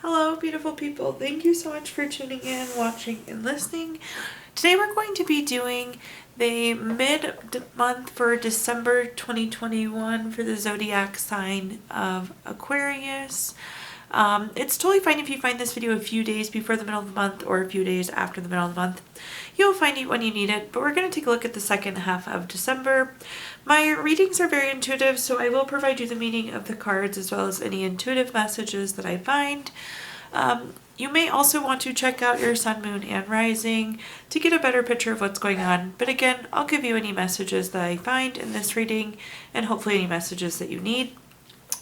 Hello, beautiful people. Thank you so much for tuning in, watching, and listening. Today we're going to be doing the mid-month for December 2021 for the zodiac sign of Aquarius. It's totally fine if you find this video a few days before the middle of the month or a few days after the middle of the month. You'll find it when you need it, but we're going to take a look at the second half of December. My readings are very intuitive, so I will provide you the meaning of the cards as well as any intuitive messages that I find. You may also want to check out your sun, moon, and rising to get a better picture of what's going on. But again, I'll give you any messages that I find in this reading and hopefully any messages that you need.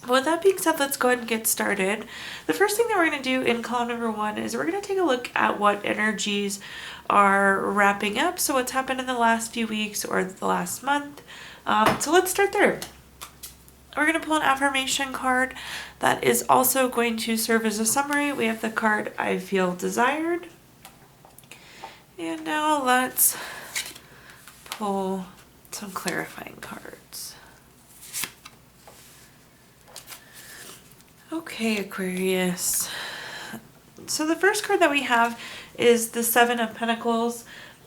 But with that being said, let's go ahead and get started. The first thing that we're going to do in column number 1 is we're going to take a look at what energies are wrapping up. So what's happened in the last few weeks or the last month. So let's start there. We're going to pull an affirmation card that is also going to serve as a summary. We have the card, I Feel Desired. And now let's pull some clarifying cards. Okay, Aquarius. So the first card that we have is the Seven of Pentacles.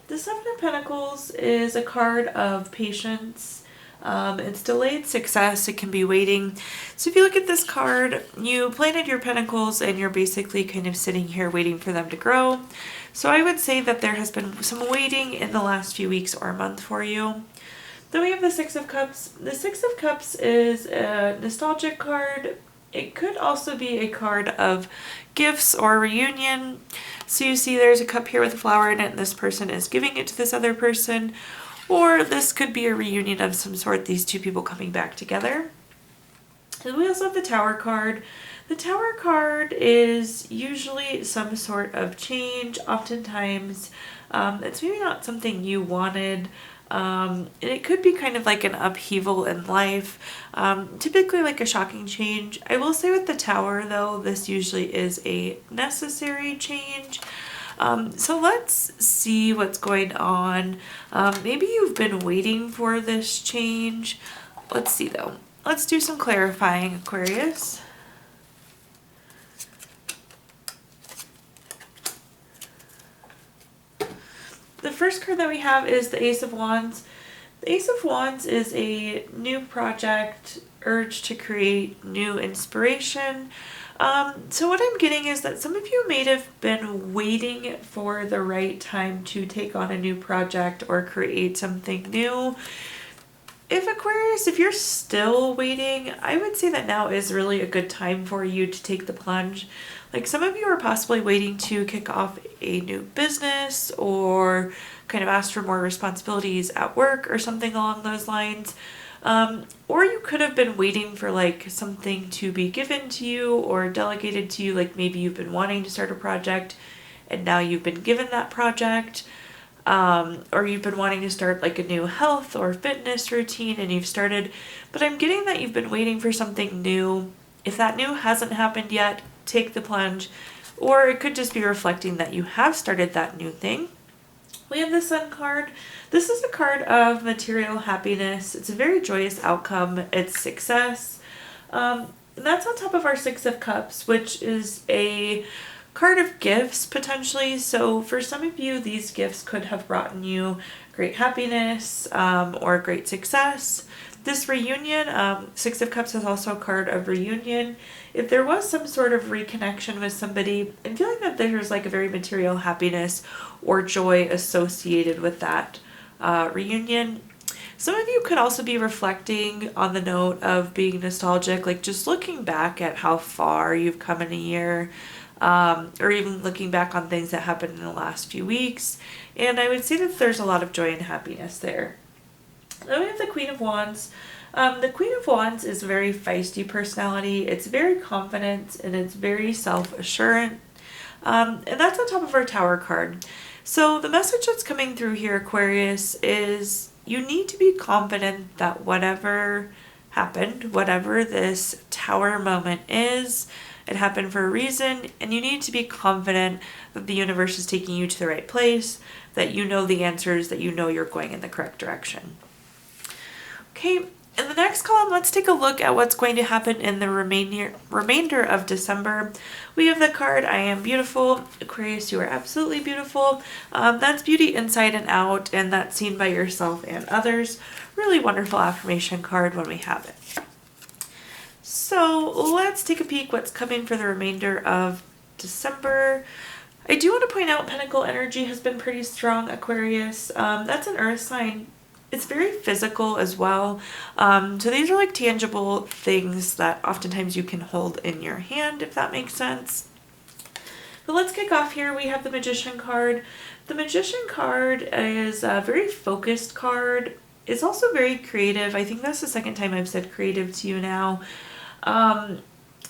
The Seven of Pentacles is a card of patience. It's delayed success. It can be waiting. So if you look at this card, you planted your pentacles and you're basically kind of sitting here waiting for them to grow. So I would say that there has been some waiting in the last few weeks or month for you. Then we have the Six of Cups. The Six of Cups is a nostalgic card. It could also be a card of gifts or reunion. So you see there's a cup here with a flower in it and this person is giving it to this other person. Or this could be a reunion of some sort, these two people coming back together. And we also have the Tower card. The Tower card is usually some sort of change. Oftentimes, it's maybe not something you wanted. And it could be kind of like an upheaval in life, typically like a shocking change. I will say with the Tower, though, this usually is a necessary change. So let's see what's going on. Maybe you've been waiting for this change. Let's see, though. Let's do some clarifying, Aquarius. The first card that we have is the Ace of Wands. The Ace of Wands is a new project, urge to create new inspiration. So what I'm getting is that some of you may have been waiting for the right time to take on a new project or create something new. If Aquarius, if you're still waiting, I would say that now is really a good time for you to take the plunge. Like some of you are possibly waiting to kick off a new business or kind of ask for more responsibilities at work or something along those lines. Or you could have been waiting for like something to be given to you or delegated to you. Like maybe you've been wanting to start a project and now you've been given that project. Or you've been wanting to start like a new health or fitness routine and you've started, but I'm getting that you've been waiting for something new. If that new hasn't happened yet, take the plunge, or it could just be reflecting that you have started that new thing. We have the Sun card. This is a card of material happiness. It's a very joyous outcome. It's success. And that's on top of our Six of Cups, which is a card of gifts potentially. So for some of you, these gifts could have brought you great happiness or great success. This reunion, Six of Cups is also a card of reunion. If there was some sort of reconnection with somebody, I'm feeling that there's like a very material happiness or joy associated with that reunion. Some of you could also be reflecting on the note of being nostalgic, like just looking back at how far you've come in a year, or even looking back on things that happened in the last few weeks. And I would say that there's a lot of joy and happiness there. Then we have the Queen of Wands. The Queen of Wands is a very feisty personality. It's very confident and it's very self-assured. And that's on top of our Tower card. So the message that's coming through here, Aquarius, is you need to be confident that whatever happened, whatever this Tower moment is, it happened for a reason, and you need to be confident that the universe is taking you to the right place, that you know the answers, that you know you're going in the correct direction. Okay, In the next column, let's take a look at what's going to happen in the remainder of December. We have the card, I am beautiful. Aquarius, you are absolutely beautiful. That's beauty inside and out, and that's seen by yourself and others. Really wonderful affirmation card when we have it. So let's take a peek what's coming for the remainder of December. I do want to point out Pentacle energy has been pretty strong, Aquarius. That's an earth sign. It's very physical as well. So these are like tangible things that oftentimes you can hold in your hand, if that makes sense. But let's kick off here. We have the Magician card. The Magician card is a very focused card. It's also very creative. I think that's the second time I've said creative to you now.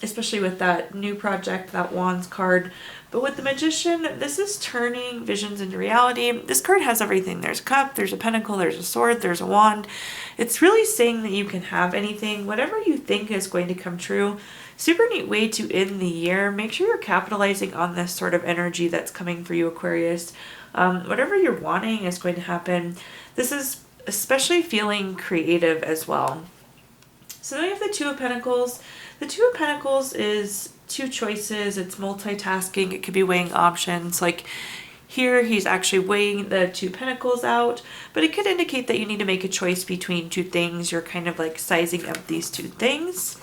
Especially with that new project, that Wands card. But with the Magician, this is turning visions into reality. This card has everything. There's a cup, there's a pentacle, there's a sword, there's a wand. It's really saying that you can have anything, whatever you think is going to come true. Super neat way to end the year. Make sure you're capitalizing on this sort of energy that's coming for you, Aquarius. Whatever you're wanting is going to happen. This is especially feeling creative as well. So then we have the Two of Pentacles. The Two of Pentacles is two choices. It's multitasking. It could be weighing options. Like here, he's actually weighing the Two Pentacles out, but it could indicate that you need to make a choice between two things. You're kind of like sizing up these two things.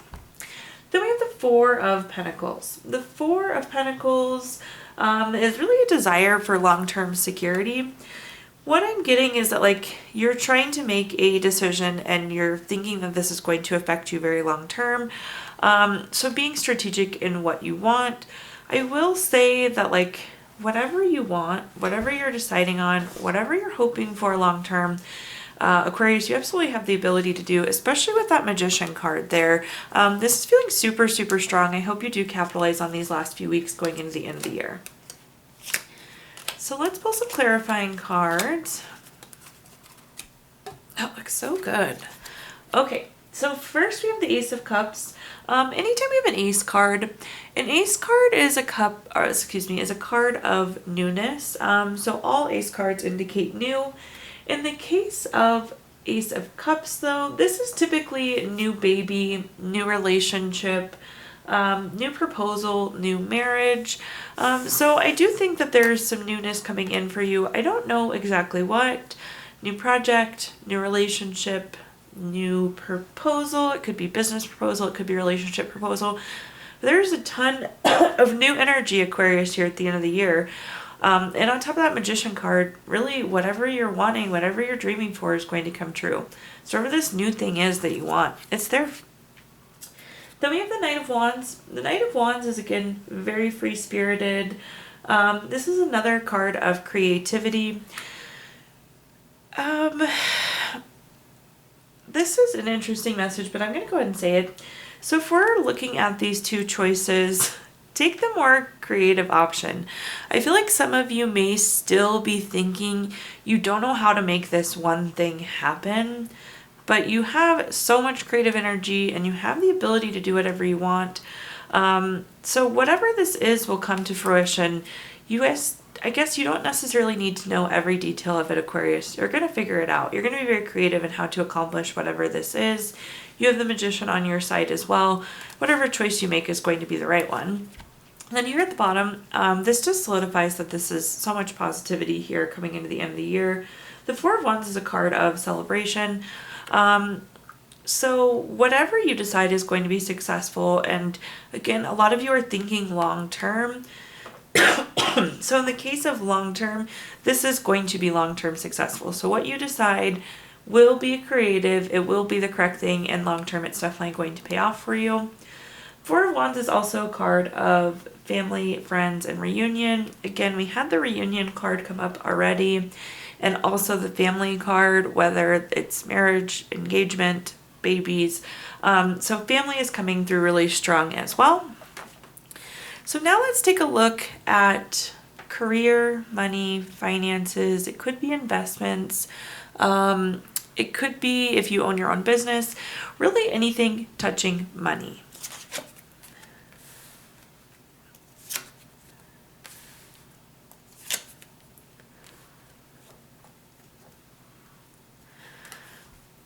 Then we have the Four of Pentacles. The Four of Pentacles is really a desire for long-term security. What I'm getting is that like you're trying to make a decision and you're thinking that this is going to affect you very long term. So being strategic in what you want. I will say that like whatever you want, whatever you're deciding on, whatever you're hoping for long term, Aquarius, you absolutely have the ability to do, especially with that Magician card there. This is feeling super, super strong. I hope you do capitalize on these last few weeks going into the end of the year. So let's pull some clarifying cards. That looks so good. Okay, so first we have the Ace of Cups. Anytime we have an ace card is a cup, or excuse me, is a card of newness. So all ace cards indicate new. In the case of Ace of Cups though, this is typically new baby, new relationship, new proposal, new marriage. So I do think that there's some newness coming in for you. I don't know exactly what. New project, new relationship, new proposal. It could be business proposal. It could be relationship proposal. There's a ton of new energy, Aquarius, here at the end of the year. And on top of that Magician card, really whatever you're wanting, whatever you're dreaming for is going to come true. So whatever this new thing is that you want, it's there. Then we have the Knight of Wands. The Knight of Wands is, again, very free-spirited. This is another card of creativity. This is an interesting message, but I'm going to go ahead and say it. So if we're looking at these two choices, take the more creative option. I feel like some of you may still be thinking you don't know how to make this one thing happen. But you have so much creative energy and you have the ability to do whatever you want. So whatever this is will come to fruition. I guess you don't necessarily need to know every detail of it, Aquarius. You're going to figure it out. You're going to be very creative in how to accomplish whatever this is. You have the Magician on your side as well. Whatever choice you make is going to be the right one. And then here at the bottom, this just solidifies that this is so much positivity here coming into the end of the year. The Four of Wands is a card of celebration. So whatever you decide is going to be successful. And again, a lot of you are thinking long term. So in the case of long term, this is going to be long term successful. So what you decide will be creative, it will be the correct thing, and long term it's definitely going to pay off for you. Four of Wands is also a card of family, friends, and reunion. Again, we had the reunion card come up already. And also the family card, whether it's marriage, engagement, babies. So family is coming through really strong as well. So now let's take a look at career, money, finances. It could be investments. It could be if you own your own business, really anything touching money.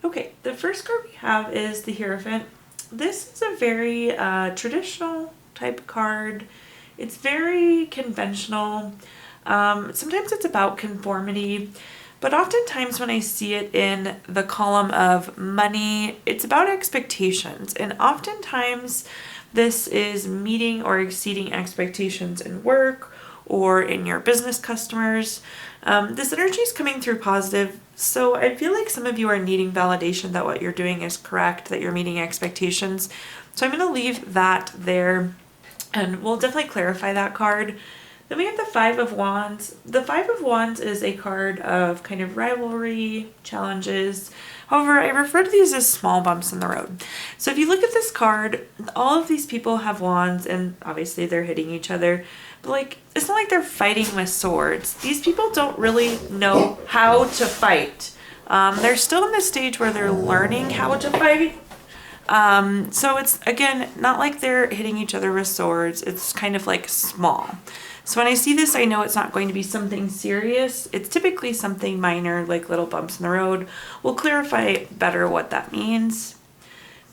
Okay, The first card we have is the Hierophant. This is a very traditional type card. It's very conventional. Sometimes it's about conformity, but oftentimes when I see it in the column of money, it's about expectations. And oftentimes this is meeting or exceeding expectations in work or in your business customers. This energy is coming through positive. So I feel like some of you are needing validation that what you're doing is correct, that you're meeting expectations. So I'm going to leave that there, and we'll definitely clarify that card. Then we have the Five of Wands. The Five of Wands is a card of kind of rivalry, challenges. However, I refer to these as small bumps in the road. So if you look at this card, all of these people have wands, and obviously they're hitting each other. But like, it's not like they're fighting with swords. These people don't really know how to fight. They're still in the stage where they're learning how to fight. So it's, again, not like they're hitting each other with swords. It's kind of like small. So when I see this, I know it's not going to be something serious. It's typically something minor, like little bumps in the road. We'll clarify better what that means.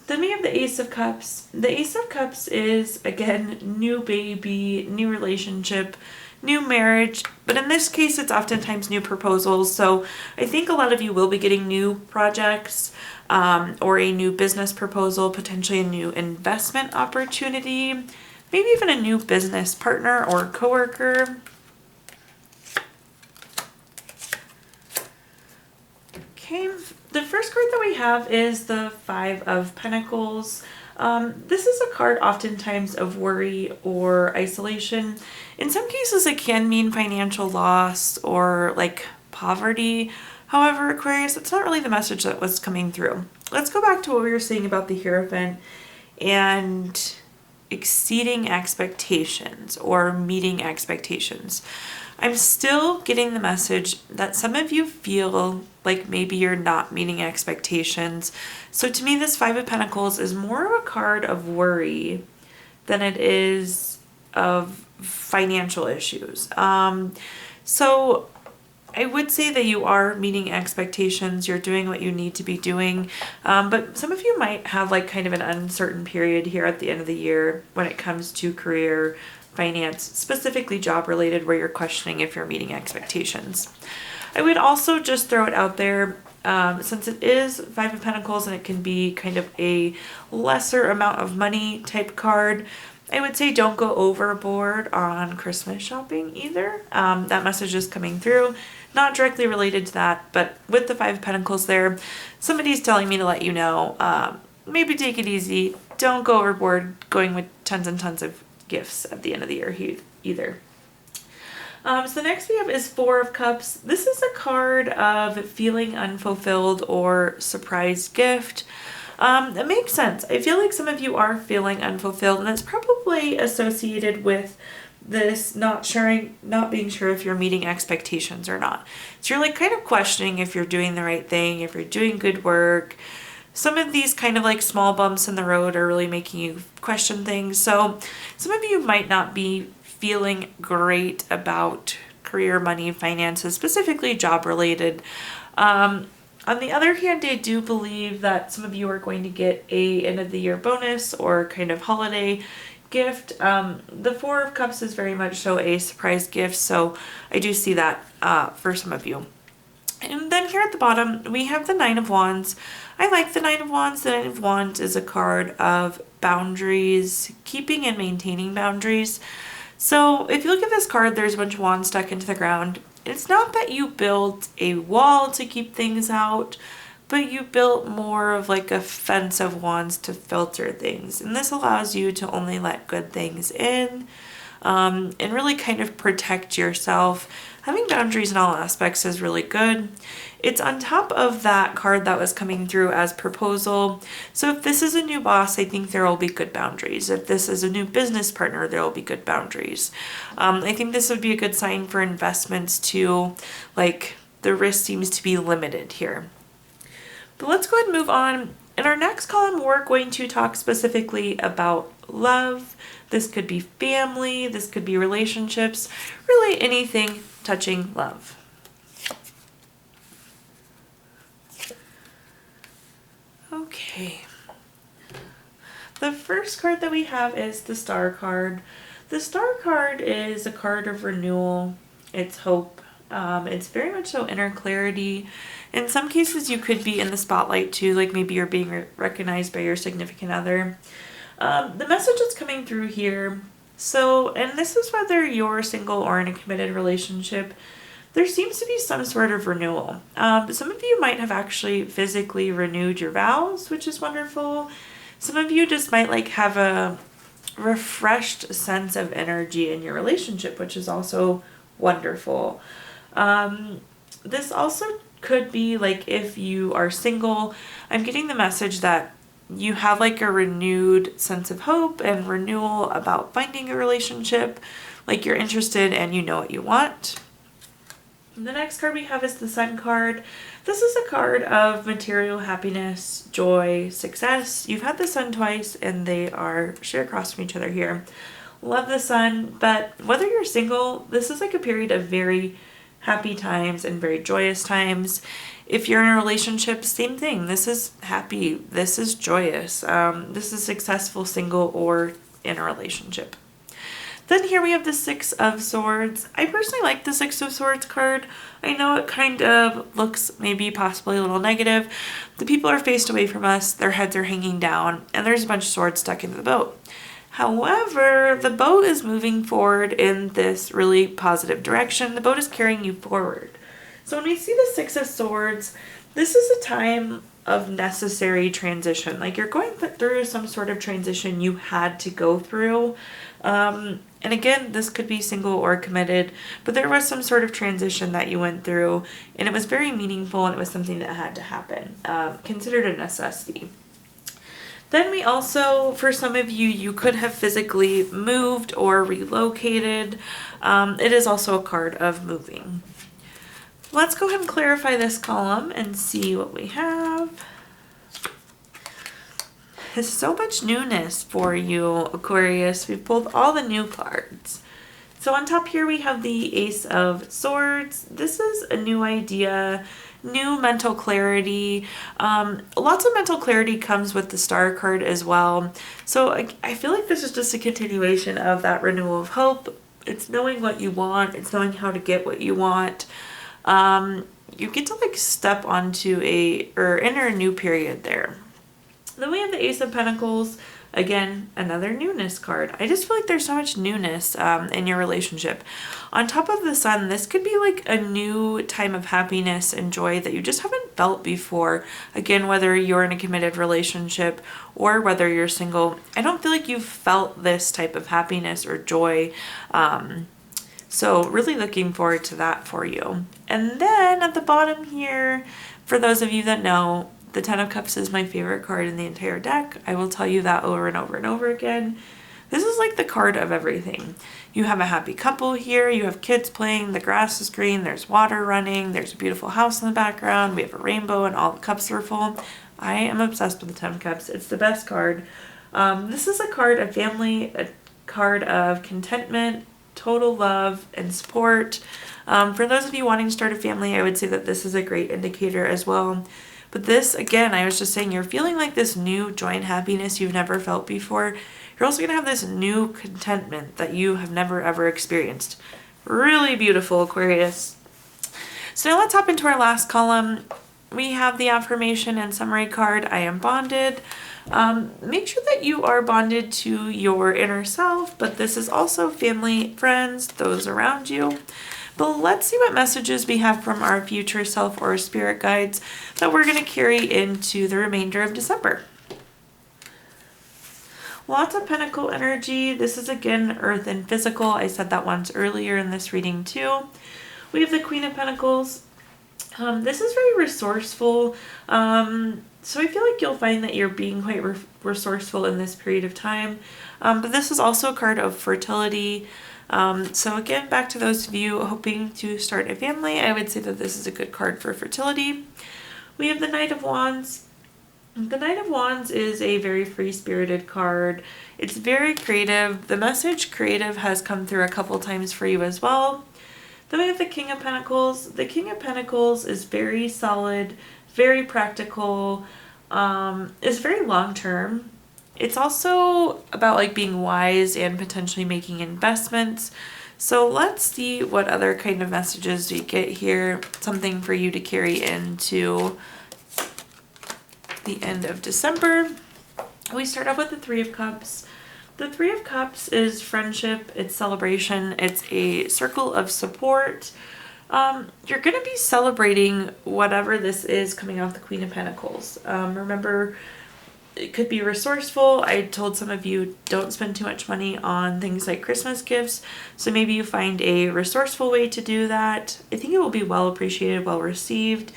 Then we have the Ace of Cups. The Ace of Cups is, again, new baby, new relationship, new marriage, but in this case, it's oftentimes new proposals. So I think a lot of you will be getting new projects or a new business proposal, potentially a new investment opportunity, maybe even a new business partner or coworker. Okay, the first card that we have is the Five of Pentacles. This is a card oftentimes of worry or isolation. In some cases, it can mean financial loss or like poverty. However, Aquarius, that's not really the message that was coming through. Let's go back to what we were saying about the Hierophant and exceeding expectations or meeting expectations. I'm still getting the message that some of you feel like maybe you're not meeting expectations. So to me, this Five of Pentacles is more of a card of worry than it is of financial issues. So I would say that you are meeting expectations, you're doing what you need to be doing, but some of you might have like kind of an uncertain period here at the end of the year when it comes to career, finance, specifically job related, where you're questioning if you're meeting expectations. I would also just throw it out there, since it is Five of Pentacles and it can be kind of a lesser amount of money type card, I would say don't go overboard on Christmas shopping either. That message is coming through. Not directly related to that, but with the Five of Pentacles there, somebody's telling me to let you know, maybe take it easy. Don't go overboard going with tons and tons of gifts at the end of the year either. So next we have is Four of Cups. This is a card of feeling unfulfilled or surprise gift. It makes sense. I feel like some of you are feeling unfulfilled, and it's probably associated with this not being sure if you're meeting expectations or not. So you're like kind of questioning if you're doing the right thing, if you're doing good work. Some of these kind of like small bumps in the road are really making you question things. So some of you might not be feeling great about career, money, finances, specifically job related. On the other hand, I do believe that some of you are going to get a end of the year bonus or kind of holiday gift. The Four of Cups is very much so a surprise gift, so I do see that for some of you. And then here at the bottom, we have the Nine of Wands. I like the Nine of Wands. The Nine of Wands is a card of boundaries, keeping and maintaining boundaries. So if you look at this card, there's a bunch of wands stuck into the ground. It's not that you built a wall to keep things out, but you built more of like a fence of wands to filter things. And this allows you to only let good things in, and really kind of protect yourself. Having boundaries in all aspects is really good. It's on top of that card that was coming through as proposal. So if this is a new boss, I think there will be good boundaries. If this is a new business partner, there will be good boundaries. I think this would be a good sign for investments too. Like the risk seems to be limited here. But let's go ahead and move on. In our next column, we're going to talk specifically about love. This could be family, this could be relationships, really anything touching love. Okay. The first card that we have is the Star card. The Star card is a card of renewal. It's hope. It's very much so inner clarity. In some cases, you could be in the spotlight too, like maybe you're being recognized by your significant other. The message that's coming through here, so, and this is whether you're single or in a committed relationship, there seems to be some sort of renewal. Some of you might have actually physically renewed your vows, which is wonderful. Some of you just might like have a refreshed sense of energy in your relationship, which is also wonderful. This also could be like if you are single, I'm getting the message that you have like a renewed sense of hope and renewal about finding a relationship, like you're interested and you know what you want. The next card we have is the Sun card. This is a card of material happiness, joy, success. You've had the Sun twice and they are straight across from each other here. Love the Sun, but whether you're single, this is like a period of very happy times and very joyous times. If you're in a relationship, same thing. This is happy. This is joyous. This is successful, single or in a relationship. Then here we have the Six of Swords. I personally like the Six of Swords card. I know it kind of looks maybe possibly a little negative. The people are faced away from us, their heads are hanging down, and there's a bunch of swords stuck into the boat. However, the boat is moving forward in this really positive direction. The boat is carrying you forward. So when we see the Six of Swords, this is a time of necessary transition. Like you're going through some sort of transition you had to go through. And again, this could be single or committed, but there was some sort of transition that you went through and it was very meaningful and it was something that had to happen. Considered a necessity. Then we also, for some of you, you could have physically moved or relocated. It is also a card of moving. Let's go ahead and clarify this column and see what we have. There's so much newness for you, Aquarius. We've pulled all the new cards. So on top here we have the Ace of Swords. This is a new idea, new mental clarity. Lots of mental clarity comes with the Star card as well. So I feel like this is just a continuation of that renewal of hope. It's knowing what you want. It's knowing how to get what you want. You get to like step onto enter a new period there. Then we have the Ace of Pentacles. Again, another newness card. I just feel like there's so much newness in your relationship. On top of the Sun, this could be like a new time of happiness and joy that you just haven't felt before. Again, whether you're in a committed relationship or whether you're single, I don't feel like you've felt this type of happiness or joy. So really looking forward to that for you. And then at the bottom here, for those of you that know, the Ten of Cups is my favorite card in the entire deck. I will tell you that over and over and over again. This is like the card of everything. You have a happy couple here. You have kids playing. The grass is green. There's water running. There's a beautiful house in the background. We have a rainbow and all the cups are full. I am obsessed with the Ten of Cups. It's the best card. This is a card of family, a card of contentment, total love and support. For those of you wanting to start a family, I would say that this is a great indicator as well. But this, again, I was just saying, you're feeling like this new joy and happiness you've never felt before. You're also going to have this new contentment that you have never, ever experienced. Really beautiful, Aquarius. So now let's hop into our last column. We have the affirmation and summary card, I am bonded. Make sure that you are bonded to your inner self, but this is also family, friends, those around you. But let's see what messages we have from our future self or spirit guides that we're going to carry into the remainder of December. Lots of Pentacle energy. This is again earth and physical. I said that once earlier in this reading too. We have the Queen of Pentacles. This is very resourceful. So I feel like you'll find that you're being quite resourceful in this period of time. But this is also a card of fertility. So again, back to those of you hoping to start a family, I would say that this is a good card for fertility. We have the Knight of Wands. The Knight of Wands is a very free-spirited card. It's very creative. The message creative has come through a couple times for you as well. Then we have the King of Pentacles. The King of Pentacles is very solid, very practical. is very long term. It's also about like being wise and potentially making investments. So let's see what other kind of messages we get here. Something for you to carry into the end of December. We start off with the Three of Cups. The Three of Cups is friendship, it's celebration, it's a circle of support. You're going to be celebrating whatever this is coming off the Queen of Pentacles. Remember, it could be resourceful. I told some of you don't spend too much money on things like Christmas gifts. So maybe you find a resourceful way to do that. I think it will be well appreciated, well received.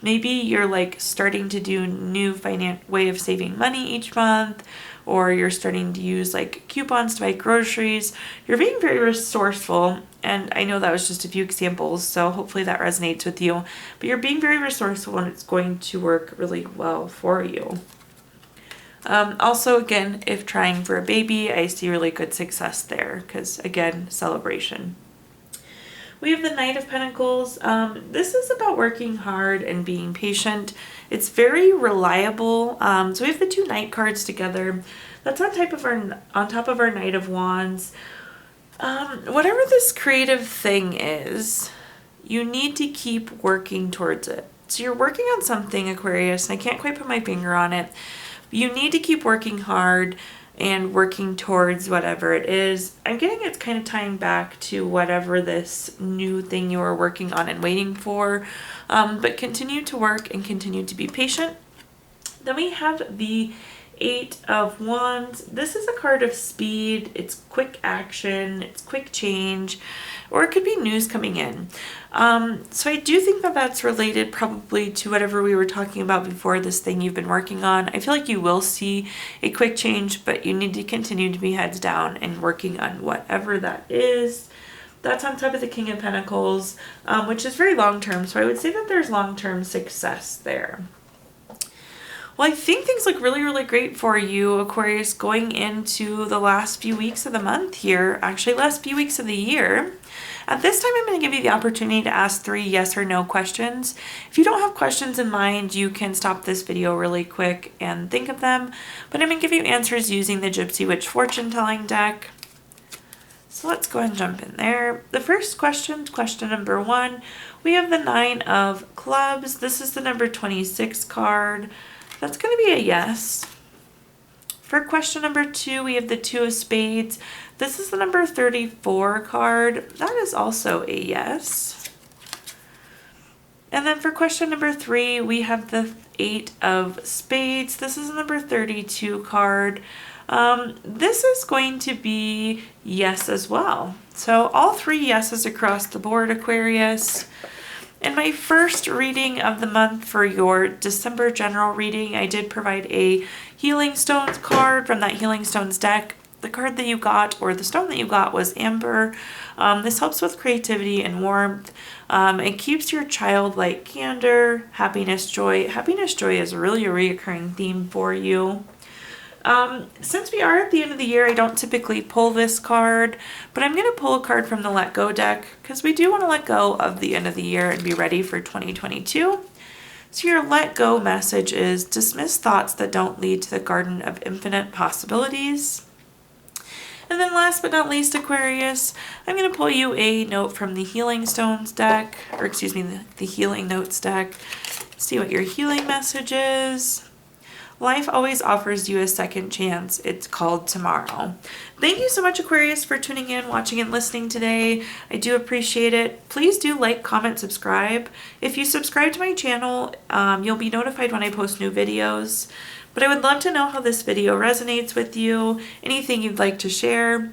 Maybe you're like starting to do new way of saving money each month, or you're starting to use like coupons to buy groceries. You're being very resourceful. And I know that was just a few examples, so hopefully that resonates with you. But you're being very resourceful and it's going to work really well for you. Also, again, if trying for a baby, I see really good success there because, again, celebration. We have the Knight of Pentacles. This is about working hard and being patient. It's very reliable. So we have the two Knight cards together. That's on top of our Knight of Wands. Whatever this creative thing is, you need to keep working towards it. So you're working on something, Aquarius, and I can't quite put my finger on it. You need to keep working hard and working towards whatever it is. I'm getting it's kind of tying back to whatever this new thing you are working on and waiting for. But continue to work and continue to be patient. Then we have the Eight of Wands. This is a card of speed. It's quick action. It's quick change. Or it could be news coming in. So I do think that that's related probably to whatever we were talking about before, this thing you've been working on. I feel like you will see a quick change, but you need to continue to be heads down and working on whatever that is. That's on top of the King of Pentacles, which is very long-term. So I would say that there's long-term success there. Well, I think things look really, really great for you, Aquarius, going into the last few weeks of the month here. Actually, last few weeks of the year. At this time, I'm going to give you the opportunity to ask 3 yes or no questions. If you don't have questions in mind, you can stop this video really quick and think of them. But I'm going to give you answers using the Gypsy Witch Fortune Telling deck. So let's go ahead and jump in there. The first question number 1, we have the 9 of Clubs. This is the number 26 card. That's going to be a yes. For question number 2, we have the 2 of Spades. This is the number 34 card. That is also a yes. And then for question number 3, we have the 8 of Spades. This is the number 32 card. This is going to be yes as well. So all 3 yeses across the board, Aquarius. In my first reading of the month for your December general reading, I did provide a Healing Stones card from that Healing Stones deck. The card that you got, or the stone that you got, was Amber. This helps with creativity and warmth. It keeps your childlike candor, happiness, joy. Happiness, joy is really a reoccurring theme for you. Since we are at the end of the year, I don't typically pull this card, but I'm going to pull a card from the Let Go deck because we do want to let go of the end of the year and be ready for 2022. So your Let Go message is dismiss thoughts that don't lead to the garden of infinite possibilities. And then last but not least, Aquarius, I'm going to pull you a note from the Healing Stones deck, or excuse me, the Healing Notes deck. See what your healing message is. Life always offers you a second chance. It's called tomorrow. Thank you so much, Aquarius, for tuning in, watching, and listening today. I do appreciate it. Please do like, comment, subscribe. If you subscribe to my channel, you'll be notified when I post new videos. But I would love to know how this video resonates with you, anything you'd like to share.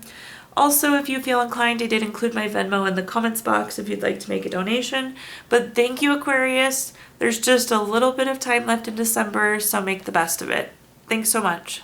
Also, if you feel inclined, I did include my Venmo in the comments box if you'd like to make a donation. But thank you, Aquarius. There's just a little bit of time left in December, so make the best of it. Thanks so much.